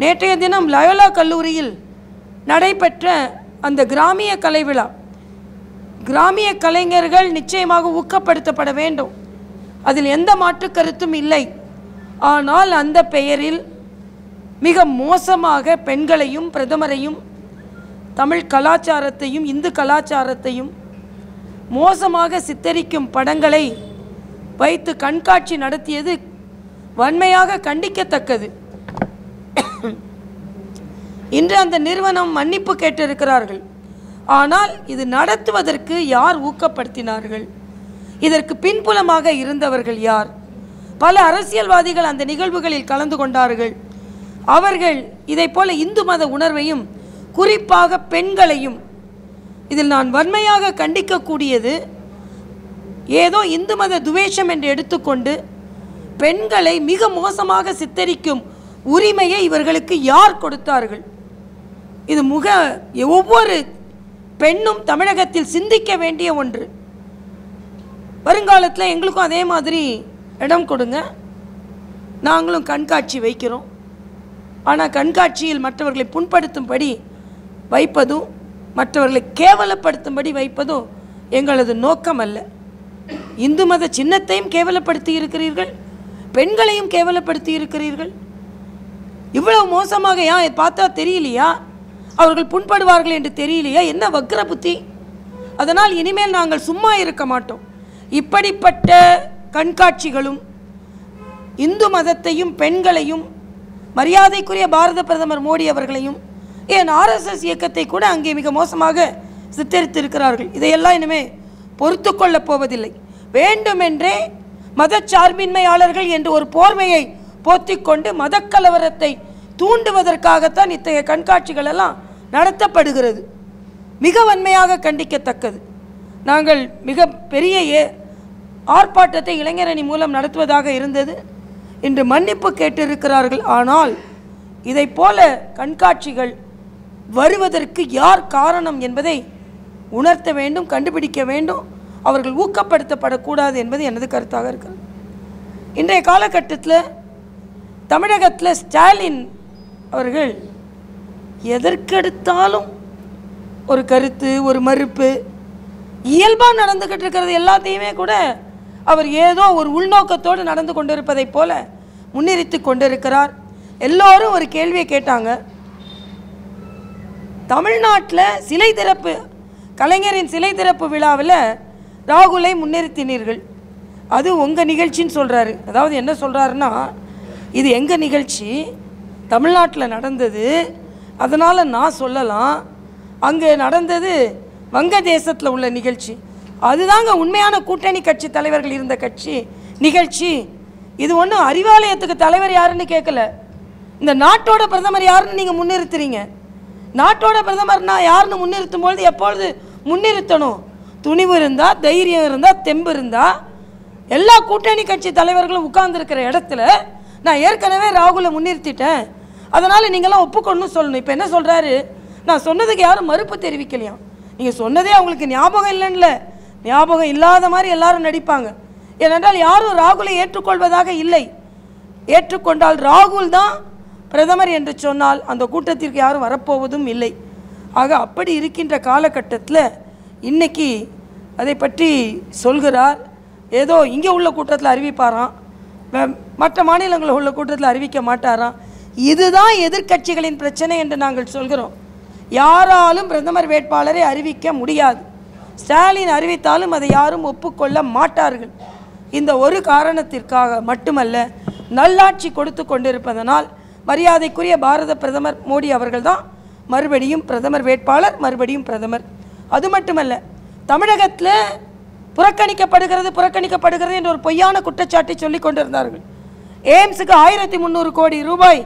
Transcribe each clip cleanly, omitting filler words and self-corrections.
நேற்றைய தினம் லயோலா கல்லூரியில் நடைபெற்ற அந்த கிராமிய கலை விழா, கிராமிய கலைஞர்கள் நிச்சயமாக ஊக்கப்படுத்தப்பட வேண்டும், அதில் எந்த மாற்று கருத்தும் இல்லை. ஆனால் அந்த பெயரில் மிக மோசமாக பெண்களையும் பிரதமரையும் தமிழ் கலாச்சாரத்தையும் இந்து கலாச்சாரத்தையும் மோசமாக சித்தரிக்கும் படங்களை வைத்து கண்காட்சி நடத்தியது வன்மையாக கண்டிக்கத்தக்கது. இன்று அந்த நிறுவனம் மன்னிப்பு கேட்டிருக்கிறார்கள். ஆனால் இது நடத்துவதற்கு யார் ஊக்கப்படுத்தினார்கள்? இதற்கு பின்புலமாக இருந்தவர்கள் யார்? பல அரசியல்வாதிகள் அந்த நிகழ்வுகளில் கலந்து கொண்டார்கள். அவர்கள் இதை போல இந்து மத உணர்வையும் குறிப்பாக பெண்களையும், இதில் நான் வன்மையாக கண்டிக்கக்கூடியது, ஏதோ இந்து மத துவேஷம் என்று எடுத்துக்கொண்டு பெண்களை மிக மோசமாக சித்தரிக்கும் உரிமையை இவர்களுக்கு யார் கொடுத்தார்கள்? இது ஒவ்வொரு பெண்ணும் தமிழகத்தில் சிந்திக்க வேண்டிய ஒன்று. வருங்காலத்தில் எங்களுக்கும் அதே மாதிரி இடம் கொடுங்க, நாங்களும் கண்காட்சி வைக்கிறோம். ஆனால் கண்காட்சியில் மற்றவர்களை புண்படுத்தும்படி வைப்பதும் மற்றவர்களை கேவலப்படுத்தும்படி வைப்பதும் எங்களது நோக்கம் அல்ல. இந்து மத சின்னத்தையும் கேவலப்படுத்தி இருக்கிறீர்கள், பெண்களையும் கேவலப்படுத்தி இருக்கிறீர்கள். இவ்வளவு மோசமாக ஏன் பார்த்தா தெரியலையா? அவர்கள் புண்படுவார்கள் என்று தெரியலையா? என்ன வக்ர புத்தி! அதனால் இனிமேல் நாங்கள் சும்மா இருக்க மாட்டோம். இப்படிப்பட்ட கண்காட்சிகளும் இந்து மதத்தையும் பெண்களையும் மரியாதைக்குரிய பாரத பிரதமர் மோடி அவர்களையும் ஏன் RSS இயக்கத்தை கூட அங்கே மிக மோசமாக சித்தரித்திருக்கிறார்கள். இதையெல்லாம் இனிமேல் பொறுத்து கொள்ளப் போவதில்லை. வேண்டுமென்றே மதச்சார்பின்மையாளர்கள் என்று ஒரு போர்வையை போத்திக்கொண்டு மதக்கலவரத்தை தூண்டுவதற்காகத்தான் இத்தகைய கண்காட்சிகள் எல்லாம் நடத்தப்படுகிறது. மிக வன்மையாக கண்டிக்கத்தக்கது. நாங்கள் மிக பெரிய ஆர்ப்பாட்டத்தை இளைஞரணி மூலம் நடத்துவதாக இருந்தது. இன்று மன்னிப்பு கேட்டிருக்கிறார்கள். ஆனால் இதை போல கண்காட்சிகள் வருவதற்கு யார் காரணம் என்பதை உணர்த்த வேண்டும், கண்டுபிடிக்க வேண்டும். அவர்கள் ஊக்கப்படுத்தப்படக்கூடாது என்பது எனது கருத்தாக இருக்கிறது. இன்றைய காலகட்டத்தில் தமிழகத்தில் ஸ்டாலின் அவர்கள் எதற்கெடுத்தாலும் ஒரு கருத்து, ஒரு மறுப்பு, இயல்பாக நடந்துக்கிட்டு இருக்கிறது எல்லாத்தையுமே கூட அவர் ஏதோ ஒரு உள்நோக்கத்தோடு நடந்து கொண்டிருப்பதை போல முன்னிறுத்தி கொண்டிருக்கிறார். எல்லோரும் ஒரு கேள்வியை கேட்டாங்க, தமிழ்நாட்டில் சிலை திறப்பு, கலைஞரின் சிலை திறப்பு விழாவில் ராகுலை முன்னிறுத்தினீர்கள், அது உங்கள் நிகழ்ச்சின்னு சொல்கிறாரு. அதாவது என்ன சொல்கிறாருன்னா, இது எங்கள் நிகழ்ச்சி, தமிழ்நாட்டில் நடந்தது, அதனால் நான் சொல்லலாம், அங்கே நடந்தது வங்கதேசத்தில் உள்ள நிகழ்ச்சி, அதுதாங்க உண்மையான கூட்டணி கட்சி தலைவர்கள் இருந்த நிகழ்ச்சி. இது ஒன்றும் அறிவாலயத்துக்கு தலைவர் யாருன்னு கேட்கல, இந்த நாட்டோட பிரதமர் யாருன்னு நீங்கள் முன்னிறுத்துறீங்க. நாட்டோட பிரதமர்னா யாருன்னு முன்னிறுத்தும் பொழுது எப்பொழுது முன்னிறுத்தணும்? துணிவு இருந்தால், தைரியம் இருந்தால், தெம்பு இருந்தால், எல்லா கூட்டணி கட்சி தலைவர்களும் உட்கார்ந்துருக்கிற இடத்துல நான் ஏற்கனவே ராகுலை முன்னிறுத்திட்டேன், அதனால் நீங்களாம் ஒப்புக்கொள்ளணும் சொல்லணும். இப்போ என்ன சொல்கிறாரு, நான் சொன்னதுக்கு யாரும் மறுப்பு தெரிவிக்கலையாம். நீங்கள் சொன்னதே அவங்களுக்கு ஞாபகம் இல்லைன்னு, ஞாபகம் இல்லாத மாதிரி எல்லாரும் நடிப்பாங்க. ஏனென்றால் யாரும் ராகுலை ஏற்றுக்கொள்வதாக இல்லை. ஏற்றுக்கொண்டால் ராகுல் தான் பிரதமர் என்று சொன்னால் அந்த கூட்டத்திற்கு யாரும் வரப்போவதும் இல்லை. ஆக அப்படி இருக்கின்ற காலகட்டத்தில் இன்றைக்கி அதை பற்றி சொல்கிறார். ஏதோ இங்கே உள்ள கூட்டத்தில் அறிவிப்பாராம், மற்ற மாநிலங்களில் உள்ள கூட்டத்தில் அறிவிக்க மாட்டாராம். இதுதான் எதிர்க்கட்சிகளின் பிரச்சனை என்று நாங்கள் சொல்கிறோம். யாராலும் பிரதமர் வேட்பாளரை அறிவிக்க முடியாது. ஸ்டாலின் அறிவித்தாலும் அதை யாரும் ஒப்புக்கொள்ள மாட்டார்கள். இந்த ஒரு காரணத்திற்காக மட்டுமல்ல, நல்லாட்சி கொடுத்து கொண்டிருப்பதனால் மரியாதைக்குரிய பாரத பிரதமர் மோடி அவர்கள் தான் மறுபடியும் பிரதமர் வேட்பாளர், மறுபடியும் பிரதமர். அது மட்டுமல்ல, தமிழகத்தில் புறக்கணிக்கப்படுகிறது என்ற ஒரு பொய்யான குற்றச்சாட்டை சொல்லி கொண்டிருந்தார்கள். எய்ம்ஸுக்கு 1300 கோடி ரூபாய்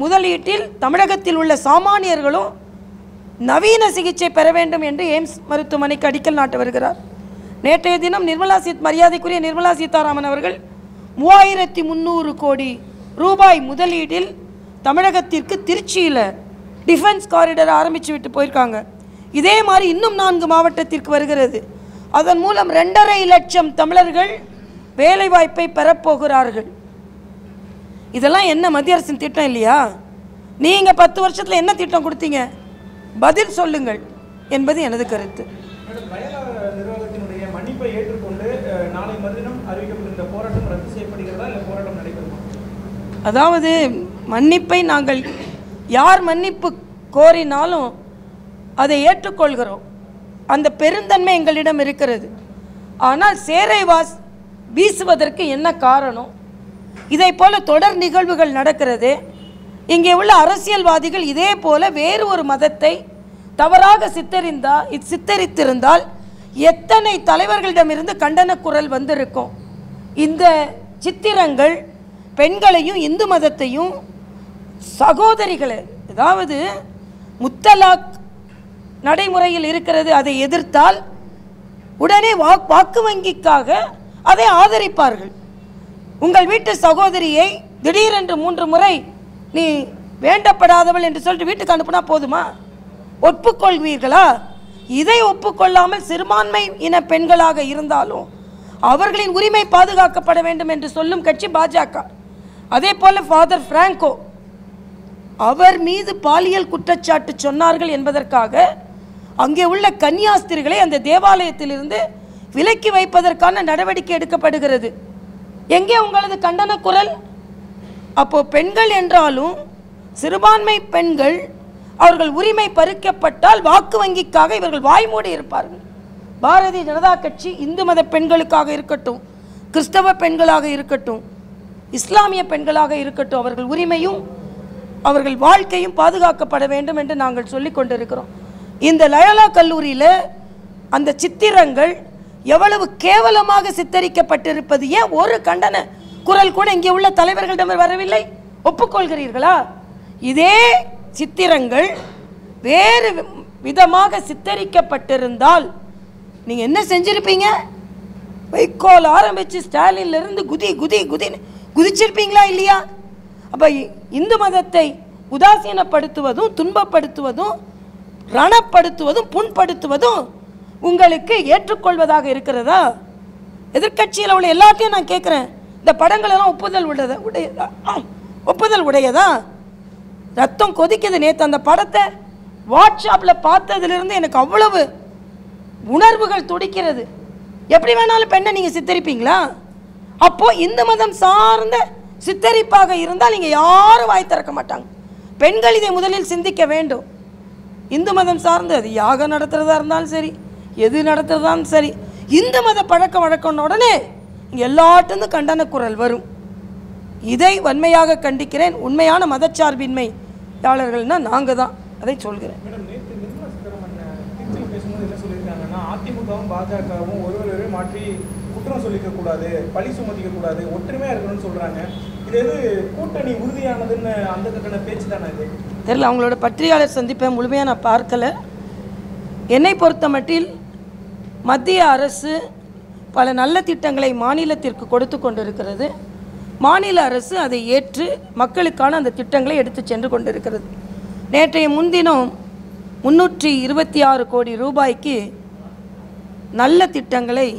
முதலீட்டில் தமிழகத்தில் உள்ள சாமானியர்களும் நவீன சிகிச்சை பெற வேண்டும் என்று எய்ம்ஸ் மருத்துவமனைக்கு அடிக்கல் நாட்ட வருகிறார். நேற்றைய தினம் மரியாதைக்குரிய நிர்மலா சீதாராமன் அவர்கள் 3300 கோடி ரூபாய் முதலீடில் தமிழகத்திற்கு திருச்சியில் டிஃபென்ஸ் காரிடர் ஆரம்பித்து விட்டு போயிருக்காங்க. இதே மாதிரி இன்னும் 4 மாவட்டத்திற்கு வருகிறது. அதன் மூலம் 2.5 லட்சம் தமிழர்கள் வேலைவாய்ப்பை பெறப்போகிறார்கள். இதெல்லாம் என்ன மத்திய அரசின் திட்டம் இல்லையா? நீங்கள் 10 வருஷத்தில் என்ன திட்டம் கொடுத்தீங்க? பதில் சொல்லுங்கள் என்பது எனது கருத்து. நிர்வாகத்தினுடைய மன்னிப்பை ஏற்றுக்கொண்டு நாளை மறுதினம் அறிவிக்கப்பட்ட போராட்டம் ரத்து செய்யப்படுகிறதா இல்லை போராட்டம் நடைபெறுமா? அதாவது மன்னிப்பை நாங்கள் யார் மன்னிப்பு கோரினாலும் அதை ஏற்றுக்கொள்கிறோம். அந்த பெருந்தன்மை எங்களிடம் இருக்கிறது. ஆனால் சேரை வீசுவதற்கு என்ன காரணம்? இதை போல தொடர் நிகழ்வுகள் நடக்கிறது. இங்கே உள்ள அரசியல்வாதிகள் இதே போல வேறு ஒரு மதத்தை தவறாக சித்தரித்திருந்தால் எத்தனை தலைவர்களிடமிருந்து கண்டன குரல் வந்திருக்கும். இந்த சித்திரங்கள் பெண்களையும் இந்து மதத்தையும் சகோதரிகளை, அதாவது முத்தலாக் நடைமுறையில் இருக்கிறது, அதை எதிர்த்தால் உடனே வாக்கு வங்கிக்காக அதை ஆதரிப்பார்கள். உங்கள் வீட்டு சகோதரியை திடீரென்று 3 முறை நீ வேண்டப்படாதவள் என்று சொல்லிட்டு வீட்டுக்கு அனுப்புனா போதுமா? ஒப்புக்கொள்வீர்களா? இதை ஒப்புக்கொள்ளாமல் சிறுபான்மை இன பெண்களாக இருந்தாலும் அவர்களின் உரிமை பாதுகாக்கப்பட வேண்டும் என்று சொல்லும் கட்சி பாஜக. அதே போல ஃபாதர் பிராங்கோ அவர் மீது பாலியல் குற்றச்சாட்டு சொன்னார்கள் என்பதற்காக அங்கே உள்ள கன்னியாஸ்திரிகளை அந்த தேவாலயத்திலிருந்து விலக்கி வைப்பதற்கான நடவடிக்கை எடுக்கப்படுகிறது. எங்கே உங்களது கண்டன குரல்? அப்போ பெண்கள் என்றாலும் சிறுபான்மை பெண்கள் அவர்கள் உரிமை பறிக்கப்பட்டால் வாக்கு வங்கிக்காக இவர்கள் வாய்மூடி இருப்பார்கள். பாரதிய ஜனதா கட்சி இந்து மத பெண்களுக்காக இருக்கட்டும், கிறிஸ்தவ பெண்களாக இருக்கட்டும், இஸ்லாமிய பெண்களாக இருக்கட்டும், அவர்கள் உரிமையும் அவர்கள் வாழ்க்கையும் பாதுகாக்கப்பட வேண்டும் என்று நாங்கள் சொல்லிக் கொண்டிருக்கிறோம். இந்த லயோலா கல்லூரியில் அந்த சித்திரங்கள் எவ்வளவு கேவலமாக சித்தரிக்கப்பட்டிருப்பது, ஏன் ஒரு கண்டன குரல் கூட இங்கே உள்ள தலைவர்களிடம் வரவில்லை? ஒப்புக்கொள்கிறீர்களா? இதே சித்திரங்கள் வேறு விதமாக சித்தரிக்கப்பட்டிருந்தால் நீங்கள் என்ன செஞ்சிருப்பீங்க? வைக்கோல் ஆரம்பித்து ஸ்டாலின்லேருந்து குதி குதி குதின்னு குதிச்சிருப்பீங்களா இல்லையா? அப்போ இந்து மதத்தை உதாசீனப்படுத்துவதும் துன்பப்படுத்துவதும் ரணப்படுத்துவதும் புண்படுத்துவதும் உங்களுக்கு ஏற்றுக்கொள்வதாக இருக்கிறதா? எதிர்கட்சியில் உள்ள எல்லாத்தையும் நான் கேட்குறேன், இந்த படங்கள் எல்லாம் ஒப்புதல் உடையதா? ரத்தம் கொதிக்குது. நேற்று அந்த படத்தை வாட்ஸ்அப்பில் பார்த்ததுலேருந்து எனக்கு அவ்வளவு உணர்வுகள் துடிக்கிறது. எப்படி வேணாலும் பெண்ணை நீங்கள் சித்தரிப்பீங்களா? அப்போது இந்து மதம் சார்ந்த சித்தரிப்பாக இருந்தால் நீங்கள் யாரும் வாய் திறக்க மாட்டாங்க. பெண்கள் இதை முதலில் சிந்திக்க வேண்டும். இந்து மதம் சார்ந்து அது யாகம் நடத்துகிறதா இருந்தாலும் சரி, எது நடத்துறதாலும் சரி, இந்து மத பழக்க வழக்கம்னு உடனே எல்லாட்டிருந்து கண்டன குரல் வரும். இதை வன்மையாக கண்டிக்கிறேன். உண்மையான மதச்சார்பின்மையாளர்கள்னால் நாங்கள் தான், அதை சொல்கிறேன். அதிமுகவும் பாஜகவும் ஒருவரே மாற்றி குற்றம் சொல்லிக்க கூடாது, பழி சுமத்திக்க கூடாது, ஒற்றுமையா இருக்கணும்னு சொல்றாங்க. இது எது கூட்டணி உறுதியானதுன்னு அந்த கட்டண பேச்சு தானே இது? தெரியல, அவங்களோட பத்திரிகையாளர் சந்திப்பை முழுமையாக நான் பார்க்கலை. என்னை பொறுத்த மட்டில் மத்திய அரசு பல நல்ல திட்டங்களை மாநிலத்திற்கு கொடுத்து கொண்டிருக்கிறது. மாநில அரசு அதை ஏற்று மக்களுக்கான அந்த திட்டங்களை எடுத்து சென்று கொண்டிருக்கிறது. நேற்றைய முன்தினம் 326 கோடி ரூபாய்க்கு நல்ல திட்டங்களை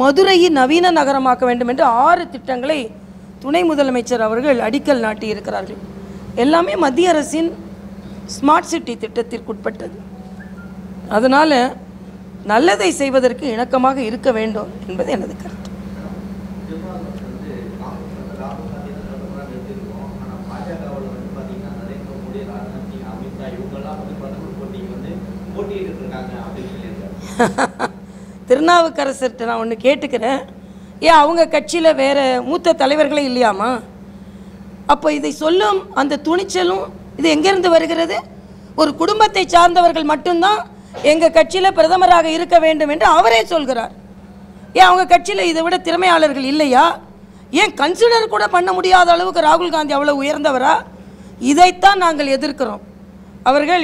மதுரையை நவீன நகரமாக்க வேண்டும் என்று 6 திட்டங்களை துணை முதலமைச்சர் அவர்கள் அடிக்கல் நாட்டியிருக்கிறார்கள். எல்லாமே மத்திய அரசின் ஸ்மார்ட் சிட்டி திட்டத்திற்குட்பட்டது. அதனால் நல்லதை செய்வதற்கு இணக்கமாக இருக்க வேண்டும் என்பது எனது கருத்து. திருநாவுக்கரசர்கிட்ட நான் ஒன்று கேட்டுக்கிறேன், ஏன் அவங்க கட்சியில் வேறு மூத்த தலைவர்களே இல்லையாமா? அப்போ இதை சொல்லும் அந்த துணிச்சலும் இது எங்கேருந்து வருகிறது? ஒரு குடும்பத்தை சார்ந்தவர்கள் மட்டும்தான் எங்கள் கட்சியில் பிரதமராக இருக்க வேண்டும் என்று அவரே சொல்கிறார். ஏன் அவங்க கட்சியில் இதை விட திறமையாளர்கள் இல்லையா? ஏன் கன்சிடர் கூட பண்ண முடியாத அளவுக்கு ராகுல் காந்தி அவ்வளோ உயர்ந்தவரா? இதைத்தான் நாங்கள் எதிர்க்கிறோம். அவர்கள்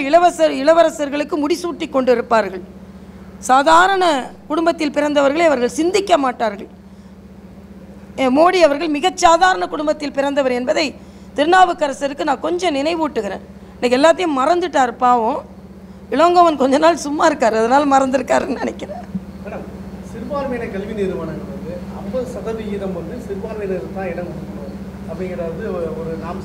இளவரசர்களுக்கு முடிசூட்டி கொண்டு இருப்பார்கள். சாதாரண குடும்பத்தில் பிறந்தவர்களை அவர்கள் சிந்திக்க மாட்டார்கள். மோடி அவர்கள் மிகச் சாதாரண குடும்பத்தில் பிறந்தவர் என்பதை திருநாவுக்கரசருக்கு நான் கொஞ்சம் நினைவூட்டுகிறேன். இன்றைக்கி எல்லாத்தையும் மறந்துட்டார் பாவம். இளங்கோவன் கொஞ்ச நாள் சும்மா இருக்கார், அதனால் மறந்துருக்காருன்னு நினைக்கிறேன். மேடம், சிறுபான்மையின கல்வி நிறுவனங்கள் வந்து 50% வந்து சிறுபான்மையினர் தான் இடம் கொடுக்கணும் அப்படிங்கிறது ஒரு நாம்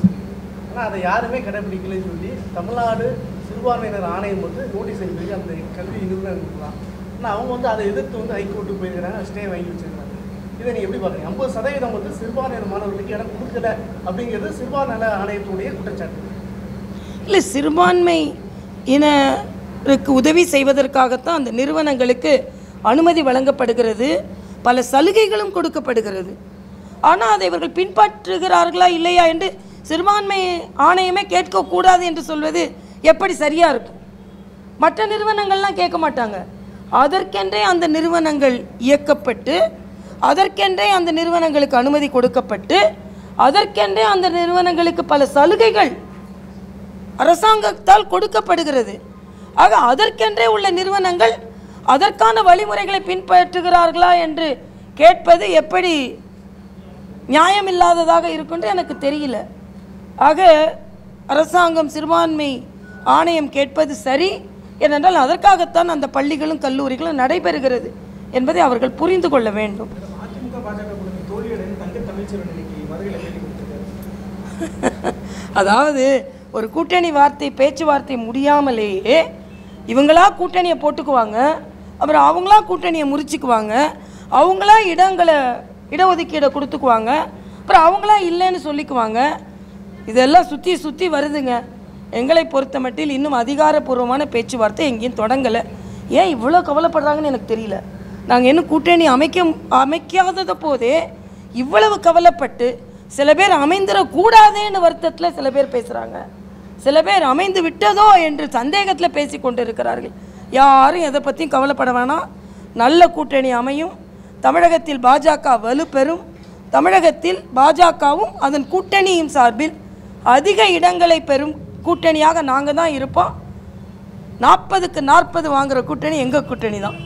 ஆனால் அதை யாருமே கடைபிடிக்கலன்னு சொல்லி தமிழ்நாடு சிறுபான்மையினர் ஆணையம் வந்து நோட்டீஸ் அனுப்பி அந்த கல்வி நிறுவனங்களுக்கு தான். ஆனால் அவங்க வந்து அதை எதிர்த்து வந்து ஹைகோர்ட்டுக்கு போயிருக்கிறாங்க, ஸ்டே வாங்கி வச்சிருக்காங்க. இதை நீங்கள் எப்படி பார்க்குறீங்க? 50% வந்து சிறுபான்மையினர் மாணவர்களுக்கு இடம் கொடுக்கல அப்படிங்கிறது சிறுபான்மை ஆணையத்துடைய குற்றச்சாட்டு. இல்லை, சிறுபான்மை இனருக்கு உதவி செய்வதற்காகத்தான் அந்த நிறுவனங்களுக்கு அனுமதி வழங்கப்படுகிறது, பல சலுகைகளும் கொடுக்கப்படுகிறது. ஆனால் அதை இவர்கள் பின்பற்றுகிறார்களா இல்லையா என்று சிறுபான்மை ஆணையமே கேட்கக்கூடாது என்று சொல்வது எப்படி சரியாக இருக்கும்? மற்ற நிறுவனங்கள்லாம் கேட்க மாட்டாங்க. அதற்கென்றே அந்த நிறுவனங்கள் இயக்கப்பட்டு, அதற்கென்றே அந்த நிறுவனங்களுக்கு அனுமதி கொடுக்கப்பட்டு, அதற்கென்றே அந்த நிறுவனங்களுக்கு பல சலுகைகள் அரசாங்கத்தால் கொடுக்கப்படுகிறது. ஆக அதற்கென்றே உள்ள நிறுவனங்கள் அதற்கான வழிமுறைகளை பின்பற்றுகிறார்களா என்று கேட்பது எப்படி நியாயமில்லாததாக இருக்குன்னு எனக்கு தெரியல. ஆக அரசாங்கம் சிறுபான்மை ஆணையம் கேட்பது சரி, ஏனென்றால் அதற்காகத்தான் அந்த பள்ளிகளும் கல்லூரிகளும் நடைபெறுகிறது என்பதை அவர்கள் புரிந்து கொள்ள வேண்டும். அதிமுக பாஜக தோல்வியடைந்து தங்க தமிழ்ச்செல்வன் இன்னைக்கு மதுரையில் பேட்டி கொடுத்திருக்காரு. அதாவது ஒரு கூட்டணி பேச்சுவார்த்தை முடியாமலேயே இவங்களா கூட்டணியை போட்டுக்குவாங்க, அப்புறம் அவங்களா கூட்டணியை முறிச்சுக்குவாங்க, அவங்களா இடஒதுக்கீடை கொடுத்துக்குவாங்க, அப்புறம் அவங்களா இல்லைன்னு சொல்லிக்குவாங்க. இதெல்லாம் சுற்றி வருதுங்க. எங்களை பொறுத்த மட்டில் இன்னும் அதிகாரப்பூர்வமான பேச்சுவார்த்தை எங்கேயும் தொடங்கலை. ஏன் இவ்வளோ கவலைப்படுறாங்கன்னு எனக்கு தெரியல. நாங்கள் இன்னும் கூட்டணி அமைக்காதத போதே இவ்வளவு கவலைப்பட்டு, சில பேர் அமைந்திடக்கூடாதேன்னு வருத்தத்தில் சில பேர் பேசுகிறாங்க, சில பேர் அமைந்து விட்டதோ என்று சந்தேகத்தில் பேசி கொண்டு இருக்கிறார்கள். யாரும் எதை பற்றியும் கவலைப்பட வேணாம். நல்ல கூட்டணி அமையும். தமிழகத்தில் பாஜக வலுப்பெறும். தமிழகத்தில் பாஜகவும் அதன் கூட்டணியின் சார்பில் அதிக இடங்களை பெறும் கூட்டணியாக நாங்கள் தான் இருப்போம். 40க்கு 40 வாங்குகிற கூட்டணி எங்கள் கூட்டணி தான்.